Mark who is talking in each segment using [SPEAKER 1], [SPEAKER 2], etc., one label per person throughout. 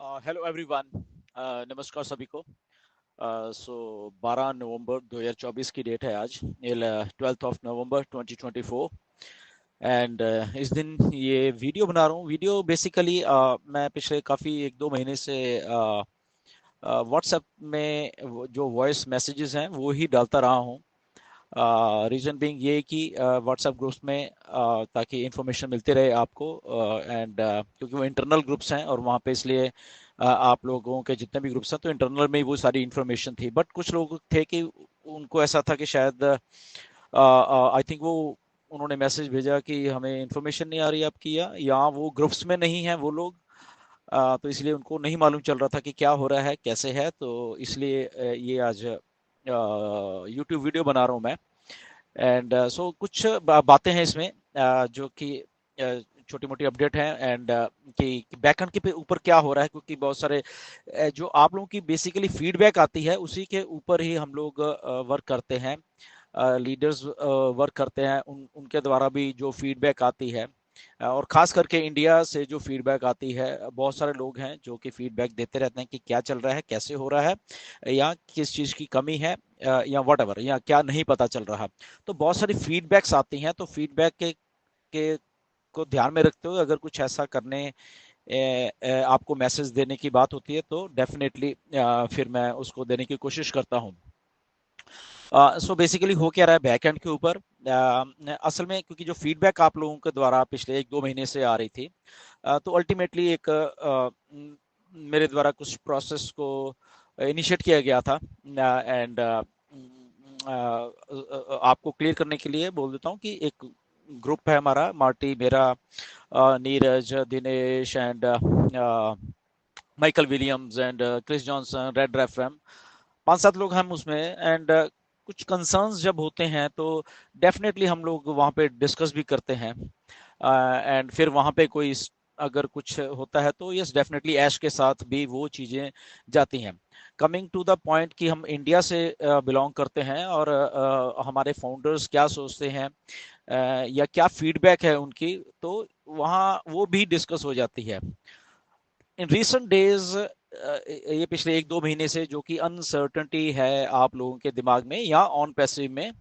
[SPEAKER 1] Hello everyone. नमस्कार सभी को। सो 12 नवंबर 2024 की डेट है आज। ये 12th ऑफ नवंबर 2024। एंड इस दिन ये वीडियो बना रहा हूँ। वीडियो बेसिकली मैं पिछले काफ़ी 1-2 महीने से व्हाट्सएप में जो वॉइस मैसेजेस हैं वो ही डालता रहा हूँ। रीज़न बीइंग ये कि व्हाट्सएप ग्रुप्स में ताकि इंफॉर्मेशन मिलती रहे आपको। एंड क्योंकि वो इंटरनल ग्रुप्स हैं और वहाँ पे इसलिए आप लोगों के जितने भी ग्रुप्स हैं तो इंटरनल में ही वो सारी इंफॉर्मेशन थी। बट कुछ लोग थे कि उनको ऐसा था कि शायद आई थिंक वो उन्होंने मैसेज भेजा कि हमें इंफॉर्मेशन नहीं आ रही आपकी, या वो ग्रुप्स में नहीं है वो लोग। तो इसलिए उनको नहीं मालूम चल रहा था कि क्या हो रहा है कैसे है। तो इसलिए ये आज यूट्यूब वीडियो बना रहा हूँ मैं। एंड सो कुछ बातें हैं इसमें जो कि छोटी मोटी अपडेट है। एंड कि बैकएंड के पे ऊपर क्या हो रहा है, क्योंकि बहुत सारे जो आप लोगों की बेसिकली फीडबैक आती है उसी के ऊपर ही हम लोग वर्क करते हैं। लीडर्स वर्क करते हैं उनके द्वारा भी जो फीडबैक आती है। और ख़ास करके इंडिया से जो फीडबैक आती है, बहुत सारे लोग हैं जो कि फीडबैक देते रहते हैं कि क्या चल रहा है, कैसे हो रहा है, या किस चीज़ की कमी है, या व्हाटएवर, या क्या नहीं पता चल रहा। तो बहुत सारी फीडबैक्स आती हैं। तो फीडबैक के को ध्यान में रखते हुए अगर कुछ ऐसा करने आपको मैसेज देने की बात होती है तो डेफिनेटली फिर मैं उसको देने की कोशिश करता हूँ। सो बेसिकली हो क्या रहा है बैकएंड के ऊपर। असल में क्योंकि जो फीडबैक आप लोगों के द्वारा पिछले 1-2 महीने से आ रही थी, तो अल्टीमेटली एक मेरे द्वारा कुछ प्रोसेस को इनिशिएट किया गया था। एंड आपको क्लियर करने के लिए बोल देता हूँ कि एक ग्रुप है हमारा, मार्टी, मेरा, Neeraj, Dinesh and Michael Williams and Chris Johnson, red रेफरम, 5-7 लोग हम उसमें। एंड कुछ कंसर्न्स जब होते हैं तो डेफिनेटली हम लोग वहाँ पे डिस्कस भी करते हैं। एंड फिर वहाँ पे कोई अगर कुछ होता है तो यस डेफिनेटली ऐश के साथ भी वो चीज़ें जाती हैं। कमिंग टू द पॉइंट कि हम इंडिया से बिलोंग करते हैं और हमारे फाउंडर्स क्या सोचते हैं, या क्या फीडबैक है उनकी, तो वहाँ वो भी डिस्कस हो जाती है। इन रिसेंट डेज ये पिछले 1-2 महीने से जो कि अनसर्टनिटी है आप लोगों के दिमाग में या ऑन पैसिव में,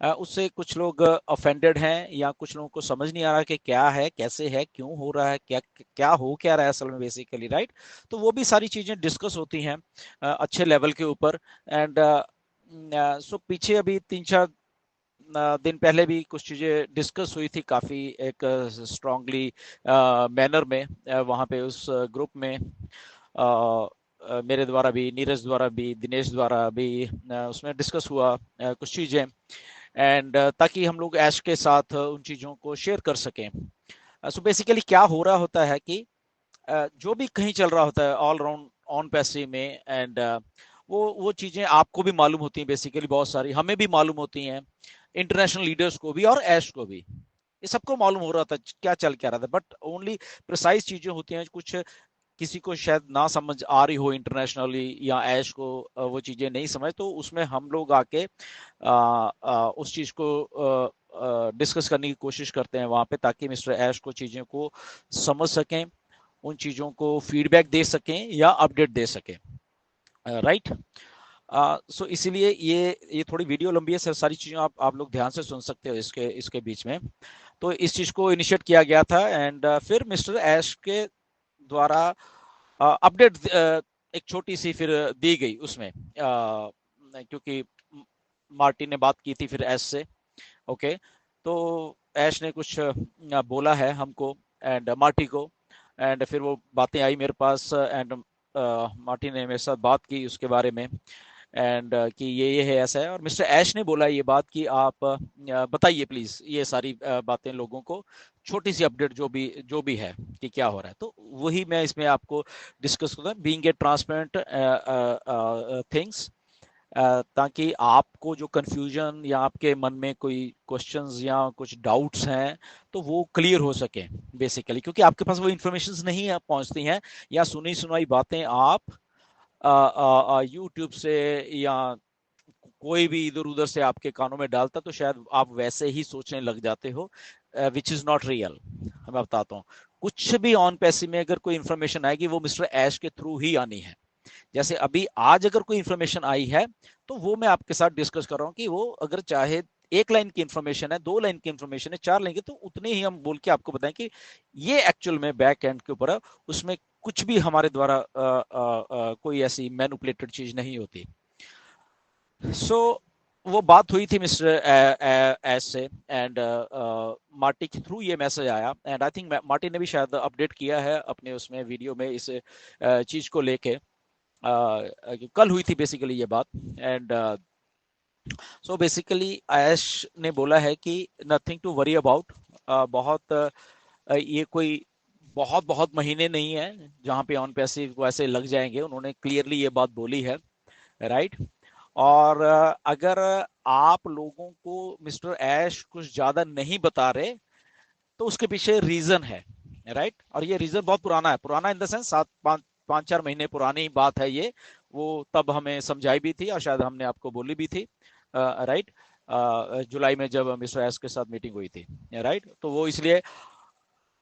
[SPEAKER 1] उससे कुछ लोग ऑफेंडेड हैं, या कुछ लोगों को समझ नहीं आ रहा कि क्या है, कैसे है, क्यों हो रहा है, क्या क्या हो क्या रहा है असल में बेसिकली, राइट। तो वो भी सारी चीज़ें डिस्कस होती हैं अच्छे लेवल के ऊपर। एंड सो पीछे अभी 3-4 दिन पहले भी कुछ चीज़ें डिस्कस हुई थी काफ़ी एक स्ट्रांगली मैनर में, वहाँ पे उस ग्रुप में मेरे द्वारा भी, नीरज द्वारा भी, दिनेश द्वारा भी उसमें डिस्कस हुआ कुछ चीज़ें। एंड ताकि हम लोग ऐश के साथ उन चीज़ों को शेयर कर सकें। सो बेसिकली क्या हो रहा होता है कि जो भी कहीं चल रहा होता है ऑल राउंड ऑन पैसे में। एंड वो चीज़ें आपको भी मालूम होती हैं, बेसिकली बहुत सारी हमें भी मालूम होती हैं, इंटरनेशनल लीडर्स को भी और ऐश को भी। ये सबको मालूम हो रहा था क्या चल क्या रहा था, बट ओनली प्रिसाइज चीजें होती हैं। कुछ किसी को शायद ना समझ आ रही हो इंटरनेशनली, या ऐश को वो चीजें नहीं समझ, तो उसमें हम लोग आके उस चीज को डिस्कस करने की कोशिश करते हैं वहां पे, ताकि मिस्टर ऐश को चीजों को समझ सकें, उन चीजों को फीडबैक दे सकें या अपडेट दे सकें, राइट। सो इसीलिए ये थोड़ी वीडियो लंबी है सर, सारी चीज़ें आप लोग ध्यान से सुन सकते हो इसके इसके बीच में। तो इस चीज़ को इनिशिएट किया गया था। एंड फिर मिस्टर ऐश के द्वारा अपडेट एक छोटी सी फिर दी गई उसमें, क्योंकि मार्टिन ने बात की थी फिर ऐश से। ओके, तो ऐश ने कुछ बोला है हमको एंड मार्टी को। एंड फिर वो बातें आई मेरे पास। एंड मार्टी ने मेरे साथ बात की उसके बारे में। एंड कि ये है, ऐसा है। और मिस्टर ऐश ने बोला ये बात कि आप बताइए प्लीज ये सारी बातें लोगों को, छोटी सी अपडेट जो भी है कि क्या हो रहा है। तो वही मैं इसमें आपको डिस्कस करता हूँ, बीइंग ए ट्रांसपेरेंट थिंग्स, ताकि आपको जो कंफ्यूजन या आपके मन में कोई क्वेश्चंस या कुछ डाउट्स हैं तो वो क्लियर हो सके बेसिकली, क्योंकि आपके पास वो इन्फॉर्मेशन नहीं पहुंचती हैं, या सुनी सुनाई बातें आप यूट्यूब से या कोई भी इधर उधर से आपके कानों में डालता तो शायद आप वैसे ही सोचने लग जाते हो, विच इज नॉट रियल। मैं बताता हूँ, कुछ भी ऑन पैसी में अगर कोई इंफॉर्मेशन आएगी वो मिस्टर ऐश के थ्रू ही आनी है। जैसे अभी आज अगर कोई इंफॉर्मेशन आई है तो वो मैं आपके साथ डिस्कस कर रहा हूँ कि वो अगर चाहे एक लाइन की इंफॉर्मेशन है, 2 लाइन की इंफॉर्मेशन है, 4 लाइन की, तो उतने ही हम बोल के आपको बताएं कि ये एक्चुअल में बैक एंड के ऊपर है, उसमें कुछ भी हमारे द्वारा कोई ऐसी मैनिपुलेटेड चीज नहीं होती। सो वो बात हुई थी मिस्टर एस से, एंड मार्टी के थ्रू ये मैसेज आया, एंड आई थिंक मार्टी ने भी शायद अपडेट किया है अपने उसमें वीडियो में इस चीज को लेके। कल हुई थी बेसिकली ये बात, एंड सो बेसिकली ऐश ने बोला है कि नथिंग टू वरी अबाउट। बहुत ये कोई बहुत बहुत महीने नहीं है जहां पे ऑन पैसिव वैसे लग जाएंगे, उन्होंने क्लियरली ये बात बोली है, राइट। और अगर आप लोगों को मिस्टर ऐश कुछ ज्यादा नहीं बता रहे तो उसके पीछे रीजन है, राइट। और ये रीजन बहुत पुराना है, पुराना इन द सेंस 5-4 महीने पुरानी बात है ये। वो तब हमें समझाई भी थी और शायद हमने आपको बोली भी थी, राइट, जुलाई में जब मिस्टर एस के साथ मीटिंग हुई थी, राइट। तो वो इसलिए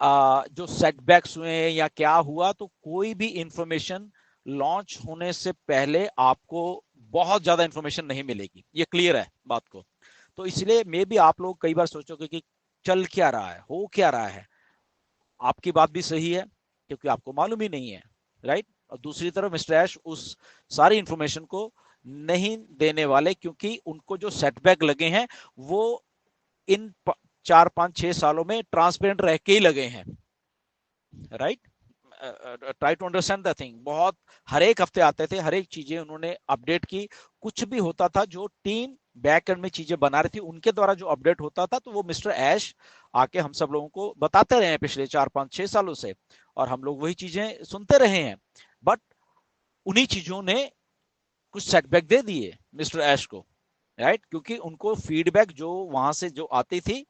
[SPEAKER 1] जो सेटबैक्स हुए या क्या हुआ, तो कोई भी इंफॉर्मेशन लॉन्च होने से पहले आपको बहुत ज्यादा इंफॉर्मेशन नहीं मिलेगी, ये क्लियर है बात को। तो इसलिए मे भी आप लोग कई बार सोचोगे कि चल क्या रहा है, हो क्या रहा है। आपकी बात भी सही है क्योंकि आपको मालूम ही नहीं है, राइट। और दूसरी तरफ मिस्टर ऐश उस सारी इंफॉर्मेशन को नहीं देने वाले, क्योंकि उनको जो सेटबैक लगे हैं वो इन 4-5-6 सालों में ट्रांसपेरेंट रह के ही लगे हैं, right. Try to understand the thing. बहुत हर एक हफ्ते आते थे, हर एक चीजें उन्होंने अपडेट की। कुछ भी होता था जो टीम बैक एंड में चीजें बना रही थी उनके द्वारा जो अपडेट होता था, तो वो मिस्टर ऐश आके हम सब लोगों को बताते रहे हैं पिछले 4-5-6 सालों से, और हम लोग वही चीजें सुनते रहे हैं। बट उन्हीं चीजों ने कुछ सेटबैक दे दिए मिस्टर ऐश को, राइट, क्योंकि उनको फीडबैक जो वहां से जो आती थी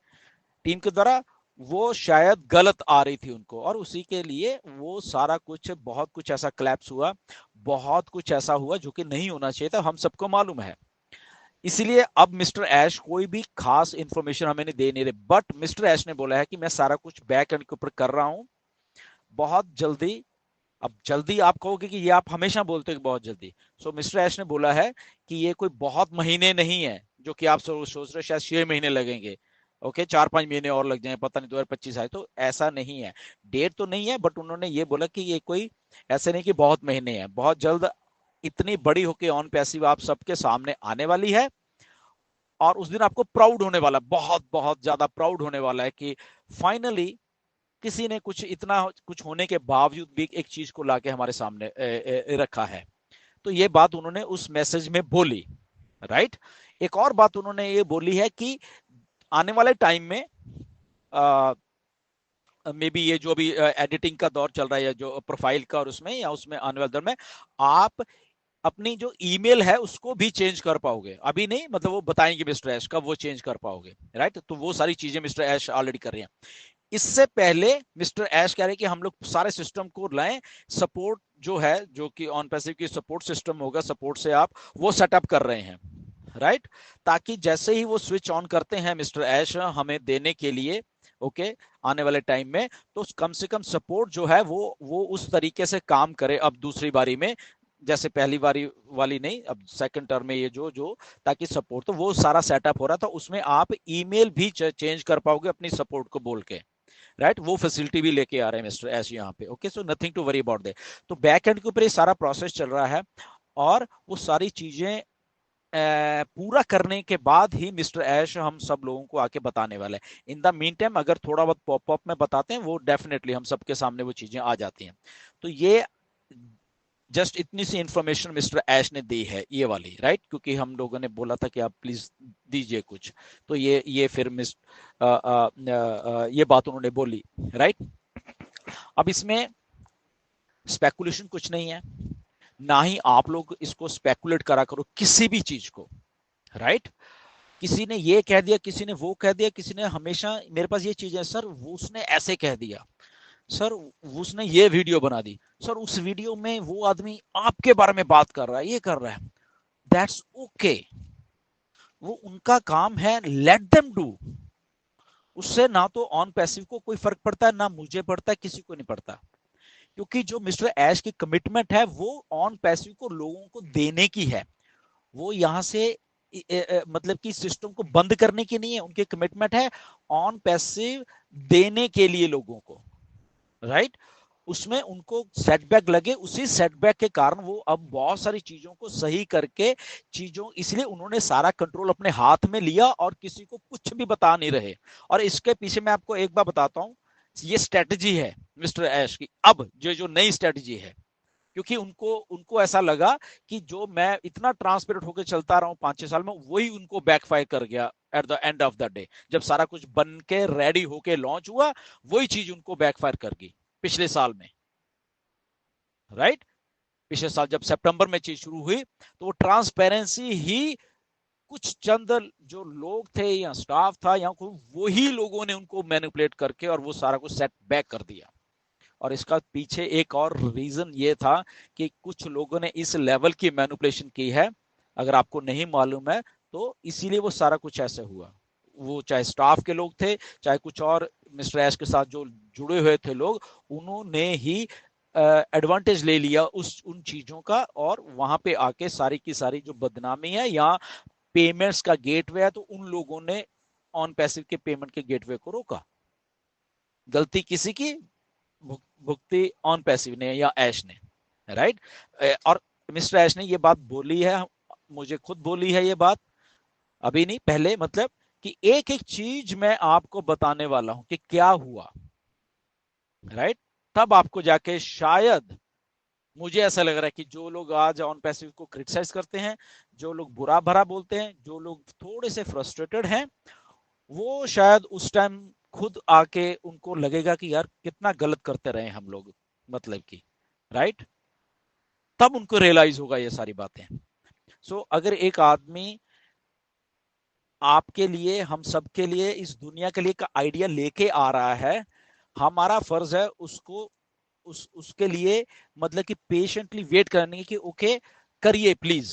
[SPEAKER 1] टीम के द्वारा वो शायद गलत आ रही थी उनको, और उसी के लिए वो सारा कुछ बहुत कुछ ऐसा क्लैप्स हुआ, बहुत कुछ ऐसा हुआ जो कि नहीं होना चाहिए था, हम सबको मालूम है। इसलिए अब मिस्टर ऐश कोई भी खास इंफॉर्मेशन हमें नहीं दे नहीं रहे, बट मिस्टर ऐश ने बोला है कि मैं सारा कुछ बैक एंड के ऊपर कर रहा हूं बहुत जल्दी। अब जल्दी आप कहोगे कि ये आप हमेशा बोलते हो बहुत जल्दी। सो मिस्टर ऐश ने बोला है कि ये कोई बहुत महीने नहीं है जो कि आप सोच रहे शायद 6 महीने लगेंगे, ओके, 4-5 महीने और लग जाए, पता नहीं 2025 आए, तो ऐसा नहीं है। डेट तो नहीं है, बट उन्होंने ये बोला कि ये कोई ऐसे नहीं कि बहुत महीने हैं, बहुत जल्द इतनी बड़ी होके ऑन पैसिव आप सबके सामने आने वाली है। और उस दिन आपको प्राउड होने वाला, बहुत बहुत ज्यादा प्राउड होने वाला है कि फाइनली किसी ने कुछ इतना कुछ होने के बावजूद भी एक चीज को लाके हमारे सामने रखा है। तो ये बात उन्होंने उस मैसेज में बोली, राइट। एक और बात उन्होंने ये बोली है कि आने वाले टाइम में मे बी ये जो भी एडिटिंग का दौर चल रहा है जो प्रोफाइल का, और उसमें या उसमें आने वाले दौर में आप अपनी जो ईमेल है उसको भी चेंज कर पाओगे। अभी नहीं, मतलब वो बताएंगे मिस्टर ऐश कब वो चेंज कर पाओगे, राइट। तो वो सारी चीजें मिस्टर ऐश ऑलरेडी कर रहे हैं। इससे पहले मिस्टर ऐश कह रहे हैं कि हम लोग सारे सिस्टम को लाएं, सपोर्ट जो है, जो कि ऑन पैसिव की सपोर्ट सिस्टम होगा, सपोर्ट से आप वो सेटअप कर रहे हैं, राइट। ताकि जैसे ही वो स्विच ऑन करते हैं मिस्टर ऐश हमें देने के लिए, ओके, आने वाले टाइम में, तो कम से कम सपोर्ट जो है वो उस तरीके से काम करे अब दूसरी बारी में, जैसे पहली बारी वाली नहीं, अब सेकंड टर्म में ये जो जो ताकि सपोर्ट, तो वो सारा सेटअप हो रहा था, उसमें आप ईमेल भी चेंज कर पाओगे अपनी सपोर्ट को बोल के, राइट। वो फैसिलिटी भी लेके आ रहे हैं मिस्टर एस यहाँ पे, okay. So nothing to worry about that. तो बैक एंड के ऊपर ये सारा प्रोसेस चल रहा है, और वो सारी चीजें पूरा करने के बाद ही मिस्टर ऐश हम सब लोगों को आके बताने वाले हैं। इन द मीन टाइम अगर थोड़ा बहुत पॉपअप में बताते हैं वो डेफिनेटली हम सबके सामने वो चीजें आ जाती हैं। तो ये जस्ट इतनी सी इंफॉर्मेशन मिस्टर ऐश ने दी है ये वाली, राइट, क्योंकि हम लोगों ने बोला था कि आप प्लीज दीजिए कुछ, तो ये फिर ये बात उन्होंने बोली, राइट। अब इसमें स्पेकुलेशन कुछ नहीं है, ना ही आप लोग इसको स्पेकुलेट करा करो किसी भी चीज को, राइट। किसी ने ये कह दिया, किसी ने वो कह दिया, किसी ने, हमेशा मेरे पास ये चीज है, सर वो उसने ऐसे कह दिया, सर उसने ये वीडियो बना दी, सर उस वीडियो में वो आदमी आपके बारे में बात कर रहा है, ये कर रहा है। दैट्स ओके, वो उनका काम है, लेट देम डू। उससे ना तो ऑन पैसिव को कोई फर्क पड़ता है, ना मुझे पड़ता है, किसी को नहीं पड़ता, क्योंकि जो मिस्टर ऐश की कमिटमेंट है वो ऑन पैसिव को लोगों को देने की है। वो यहां से मतलब कि सिस्टम को बंद करने की नहीं है, उनकी कमिटमेंट है ऑन पैसिव देने के लिए लोगों को, राइट। उसमें उनको सेटबैक लगे, उसी सेटबैक के कारण वो अब बहुत सारी चीजों को सही करके चीजों, इसलिए उन्होंने सारा कंट्रोल अपने हाथ में लिया और किसी को कुछ भी बता नहीं रहे। और इसके पीछे मैं आपको एक बार बताता हूं, ये स्ट्रेटजी है मिस्टर ऐश की, अब जो नई स्ट्रेटजी है, क्योंकि उनको उनको ऐसा लगा कि जो मैं इतना ट्रांसपेरेंट होकर चलता रहा हूं 5-6 साल में, वही उनको बैकफायर कर गया at the end of the day, जब सारा कुछ बन के रेडी होके लॉन्च हुआ, वही चीज उनको बैकफायर कर गई पिछले साल में, राइट। पिछले साल जब सितंबर में चीज शुरू हुई, तो वो ट्रांसपेरेंसी ही कुछ चंद जो लोग थे या स्टाफ था या वही लोगों ने उनको मैनिपुलेट करके और वो सारा कुछ सेट बैक कर दिया। और इसका पीछे एक और रीजन ये था कि कुछ लोगों ने इस लेवल की मैनिपुलेशन की है, अगर आपको नहीं मालूम है तो, इसीलिए वो सारा कुछ ऐसे हुआ। वो चाहे स्टाफ के लोग थे, चाहे कुछ और मिस्टर ऐश के साथ जो जुड़े हुए थे लोग, उन्होंने ही एडवांटेज ले लिया उस उन चीजों का, और वहां पे आके सारी की सारी जो बदनामी है या पेमेंट्स का गेटवे है, तो उन लोगों ने ऑन पैसिव के पेमेंट के गेटवे को रोका। गलती किसी की? भुगती ऑन पैसिव ने या ऐश ने, राइट। और मिस्टर ऐश ने ये बात बोली है, मुझे खुद बोली है ये बात, अभी नहीं पहले, मतलब कि एक एक चीज मैं आपको बताने वाला हूं कि क्या हुआ, राइट। तब आपको जाके शायद, मुझे ऐसा लग रहा है कि जो लोग आज ऑन पैसिव को क्रिटिसाइज करते हैं, जो लोग बुरा भरा बोलते हैं, जो लोग थोड़े से फ्रस्ट्रेटेड हैं, वो शायद उस टाइम खुद आके उनको लगेगा कि यार कितना गलत करते रहे हम लोग, मतलब कि, राइट। तब उनको रियलाइज होगा ये सारी बातें। सो अगर एक आदमी आपके लिए, हम सब के लिए, इस दुनिया के लिए का आइडिया लेके आ रहा है, हमारा फर्ज है उसको उसके लिए मतलब कि पेशेंटली वेट करने की, ओके करिए प्लीज।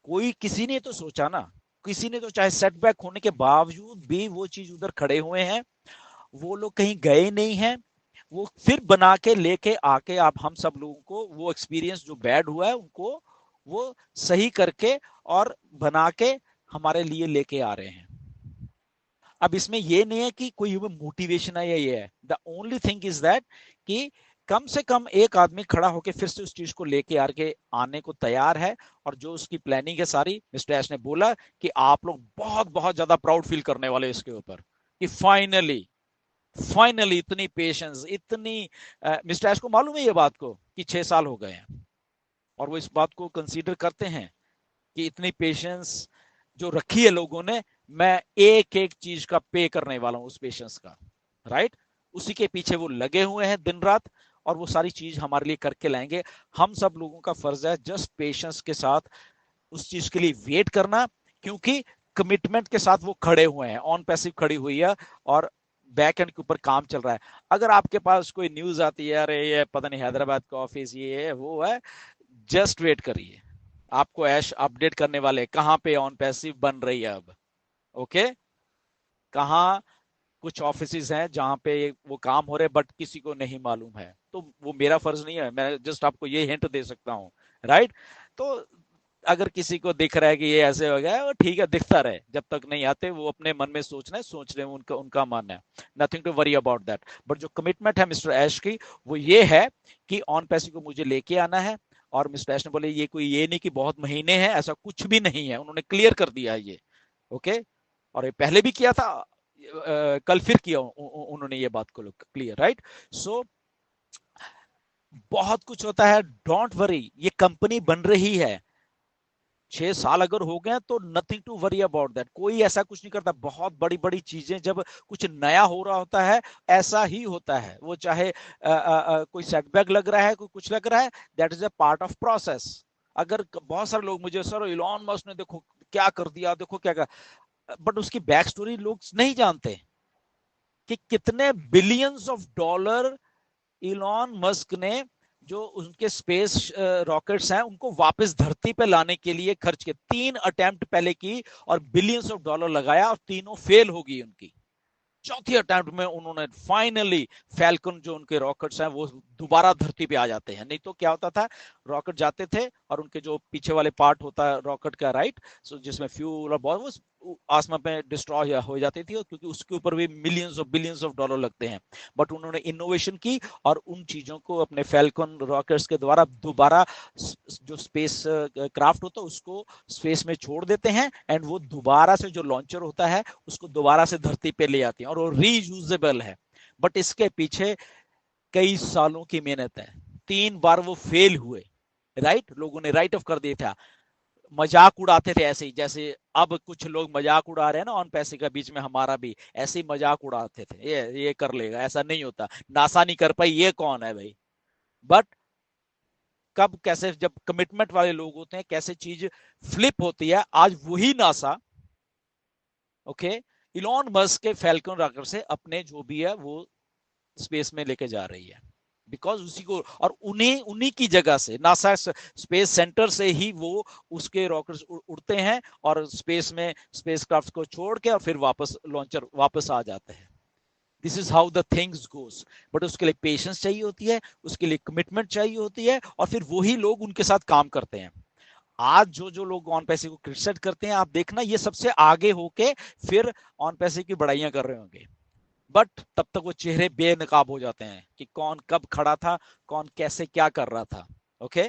[SPEAKER 1] कोई किसी ने तो सोचा ना, किसी ने तो, चाहे सेटबैक होने के बावजूद भी वो चीज उधर खड़े हुए हैं, वो लोग कहीं गए नहीं हैं, वो फिर बना के लेके आके आप हम सब लोगों को वो एक्सपीरियंस जो बैड हुआ है उनको वो सही करके और बना के हमारे लिए लेके आ रहे हैं। अब इसमें ये नहीं है कि कोई मोटिवेशन है या ये है, the only thing is that कि कम से कम एक आदमी खड़ा होकर फिर से उस चीज को लेके आके आने को तैयार है। और जो उसकी प्लानिंग है सारी, मिस्टर ऐश ने बोला कि आप लोग बहुत बहुत ज्यादा प्राउड फील करने वाले इसके ऊपर, कि फाइनली फाइनली इतनी पेशेंस, इतनी मिस्टर ऐश को मालूम है ये बात को कि 6 साल हो गए हैं, और वो इस बात को कंसीडर करते हैं कि इतनी पेशेंस जो रखी है लोगों ने, मैं एक एक चीज का पे करने वाला हूं उस पेशेंस का, राइट। उसी के पीछे वो लगे हुए हैं दिन रात, और वो सारी चीज हमारे लिए करके लाएंगे। हम सब लोगों का फर्ज है जस्ट पेशेंस के साथ उस चीज के लिए वेट करना, क्योंकि कमिटमेंट के साथ वो खड़े हुए हैं, ऑन पैसिव खड़ी हुई है और बैक एंड के ऊपर काम चल रहा है। अगर आपके पास कोई न्यूज आती है, अरे ये पता नहीं हैदराबाद का ऑफिस ये है वो है, जस्ट वेट करिए, आपको ऐश अपडेट करने वाले कहां पे ऑन पैसिव बन रही है अब, ओके। कहाँ कुछ ऑफिसेज हैं जहां पे वो काम हो रहे बट किसी को नहीं मालूम है, तो वो मेरा फर्ज नहीं है, मैं जस्ट आपको ये हिंट दे सकता हूँ, राइट। तो अगर किसी को दिख रहा है कि ये ऐसे हो गया है, वो ठीक है, दिखता रहे, जब तक नहीं आते वो अपने मन में सोचना है, सोच रहे हैं, उनका उनका मानना है, nothing to worry about that. But जो कमिटमेंट है मिस्टर ऐश की, वो ये है कि ऑन पैसे को मुझे लेके आना है। और मिस्टर ऐश ने बोले ये कोई ये नहीं कि बहुत महीने हैं, ऐसा कुछ भी नहीं है, उन्होंने क्लियर कर दिया है ये, ओके। और ये पहले भी किया था, कल फिर किया उन्होंने ये बात को क्लियर, राइट। सो बहुत कुछ होता है, डोंट वरी, ये कंपनी बन रही है, 6 साल अगर हो गए तो nothing to worry about that. कोई ऐसा कुछ नहीं करता, बहुत बड़ी बड़ी चीजें जब कुछ नया हो रहा होता है ऐसा ही होता है, वो चाहे कोई सेटबैक लग रहा है, कोई कुछ लग रहा है, that is a part of process. अगर बहुत सारे लोग मुझे, सर इलॉन मस्क ने देखो क्या कर दिया, देखो क्या कर, बट उसकी बैक स्टोरी लोग नहीं जानते कि कितने billions of dollar Elon Musk ने, जो उनके स्पेस रॉकेट्स हैं उनको वापस धरती पे लाने के लिए खर्च किए, 3 अटेम्प्ट पहले की और बिलियंस ऑफ डॉलर लगाया और तीनों फेल हो गई उनकी, चौथी अटेम्प्ट में उन्होंने फाइनली फैल्कन जो उनके रॉकेट्स हैं वो दोबारा धरती पे आ जाते हैं। नहीं तो क्या होता था, रॉकेट जाते थे और उनके जो पीछे वाले पार्ट होता है रॉकेट का, राइट, सो जिसमें फ्यूल और बहुत, वो आसमान में डिस्ट्रॉय हो जाती थी, क्योंकि उसके ऊपर भी millions of billions of dollar लगते हैं। बट उन्होंने इनोवेशन की और उन चीजों को अपने फैल्कन रॉकेट्स के द्वारा दोबारा जो स्पेस क्राफ्ट होता है उसको स्पेस में छोड़ देते हैं, एंड वो दोबारा से जो लॉन्चर होता है उसको दोबारा से धरती पे ले आते हैं, और वो रीयूजेबल है। बट इसके पीछे कई सालों की मेहनत है। 3 बार वो फेल हुए, राइट, लोगों ने राइट ऑफ कर दिया था, मजाक उड़ाते थे ऐसे ही, जैसे अब कुछ लोग मजाक उड़ा रहे हैं ना ऑन पैसे का, बीच में हमारा भी ऐसे ही मजाक उड़ाते थे, ये कर लेगा, ऐसा नहीं होता, नासा नहीं कर पाई, ये कौन है भाई। बट कब कैसे जब कमिटमेंट वाले लोग होते हैं कैसे चीज फ्लिप होती है। आज वही नासा, ओके, इलॉन मस्क के फैल्कन रॉकेट से अपने जो भी है वो स्पेस में लेके जा रही है, बिकॉज उसी को, और उन्हें उन्हीं की जगह से नासा स्पेस सेंटर से ही वो उसके रॉकेट्स उड़ते हैं और स्पेस में स्पेसक्राफ्ट को छोड़ के और फिर वापस लॉन्चर वापस आ जाते हैं। This is how the things goes. But उसके लिए पेशेंस चाहिए होती है, उसके लिए कमिटमेंट चाहिए होती है, और फिर वही लोग उनके साथ काम करते हैं। आज जो जो लोग ऑन पैसे को क्रिटिसाइज करते हैं, आप देखना ये सबसे आगे होके फिर ऑन पैसे की बड़ाइयां कर रहे होंगे। बट तब तक वो चेहरे बेनकाब हो जाते हैं कि कौन कब खड़ा था, कौन कैसे क्या कर रहा था, ओके।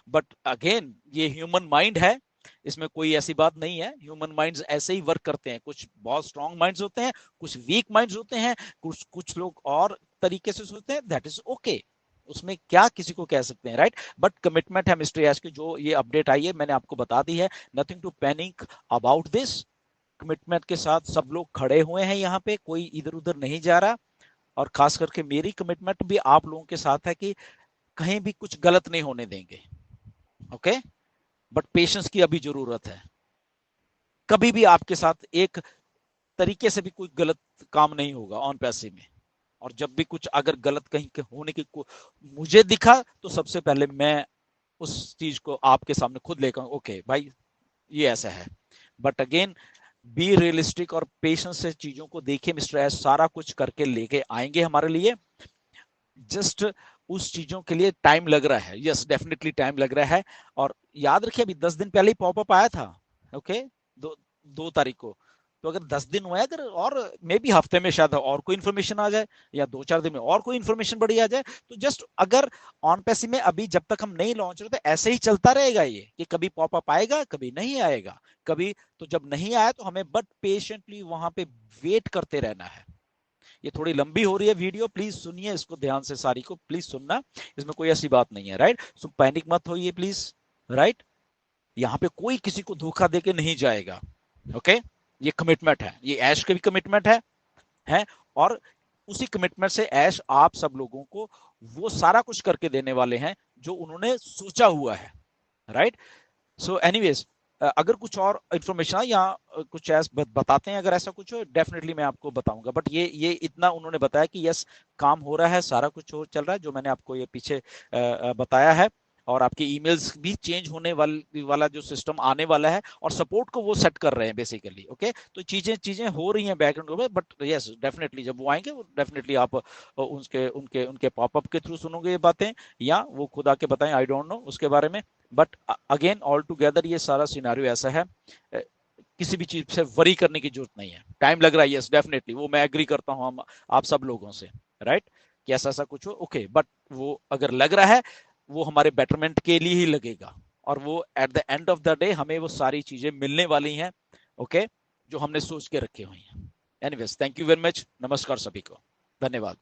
[SPEAKER 1] बट अगेन ये ह्यूमन माइंड है, इसमें कोई ऐसी बात नहीं है, ह्यूमन माइंड्स ऐसे ही वर्क करते हैं। कुछ बहुत स्ट्रांग माइंड्स होते हैं, कुछ वीक माइंड्स होते हैं, कुछ कुछ लोग और तरीके से सोचते हैं, दैट इज ओके, उसमें क्या किसी को कह सकते हैं, राइट। बट कमिटमेंट है मिस्टर यश की, जो ये अपडेट आई है मैंने आपको बता दी है, nothing to panic about this. Commitment के साथ सब लोग खड़े हुए हैं यहाँ पे, कोई इधर उधर नहीं जा रहा, और खास करके मेरी कमिटमेंट भी आप लोगों के साथ है कि कहीं भी कुछ गलत नहीं होने देंगे, ओके। बट पेशेंस की अभी जरूरत है। कभी भी आपके साथ एक तरीके से भी कोई गलत काम नहीं होगा ऑन पैसे में, और जब भी कुछ अगर गलत कहीं के होने की मुझे दिखा तो सबसे पहले मैं उस चीज को आपके सामने खुद लेकर, ओके भाई ये ऐसा है। बट अगेन बी रियलिस्टिक और पेशेंस से चीजों को देखिए, मिस्टर एस सारा कुछ करके लेके आएंगे हमारे लिए। जस्ट उस चीजों के लिए टाइम लग रहा है, यस डेफिनेटली टाइम लग रहा है। और याद रखिए अभी 10 दिन पहले ही पॉपअप आया था, ओके, 2 तारीख को। तो अगर 10 दिन हुआ है, अगर और मे बी हफ्ते में शायद और कोई इन्फॉर्मेशन आ जाए, या 2-4 दिन में और कोई इन्फॉर्मेशन बड़ी आ जाए, तो जस्ट अगर ऑन पैसे में अभी जब तक हम नहीं लॉन्च होते ऐसे ही चलता रहेगा ये, कि कभी पॉपअप आएगा कभी नहीं आएगा, कभी तो जब नहीं आया तो हमें बट पेशेंटली वहां पे वेट करते रहना है। ये थोड़ी लंबी हो रही है वीडियो, प्लीज सुनिए इसको ध्यान से, सारी को प्लीज सुनना, इसमें कोई ऐसी बात नहीं है, राइट। सो पैनिक मत होइए प्लीज, राइट। यहाँ पे कोई किसी को धोखा देके नहीं जाएगा, ओके। ये कमिटमेंट है, ये ऐश की भी कमिटमेंट है, और उसी कमिटमेंट से ऐश आप सब लोगों को वो सारा कुछ करके देने वाले हैं जो उन्होंने सोचा हुआ है, राइट। सो एनीवेज अगर कुछ और इन्फॉर्मेशन या कुछ ऐसा बताते हैं, अगर ऐसा कुछ हो डेफिनेटली मैं आपको बताऊंगा। बट ये इतना उन्होंने बताया कि यस काम हो रहा है, सारा कुछ हो चल रहा है, जो मैंने आपको ये पीछे बताया है। और आपके ईमेल्स भी चेंज होने वाला जो सिस्टम आने वाला है, और सपोर्ट को वो सेट कर रहे हैं बेसिकली, ओके। तो चीजें चीजें हो रही हैं बैकग्राउंड में, बट यस डेफिनेटली जब वो आएंगे वो डेफिनेटली आप उनके उनके उनके पॉपअप के थ्रू सुनोगे ये बातें, या वो खुद आके बताएं, आई डोंट नो उसके बारे में। बट अगेन ऑल टुगेदर ये सारा सिनेरियो ऐसा है, किसी भी चीज से वरी करने की जरूरत नहीं है। टाइम लग रहा है, यस डेफिनेटली, वो मैं एग्री करता हूँ हम आप सब लोगों से, राइट, कि ऐसा ऐसा कुछ हो, ओके। बट वो अगर लग रहा है वो हमारे बेटरमेंट के लिए ही लगेगा, और वो at the end of the day हमें वो सारी चीजें मिलने वाली हैं, ओके, जो हमने सोच के रखे हुई हैं। Anyways thank you very much, नमस्कार सभी को, धन्यवाद।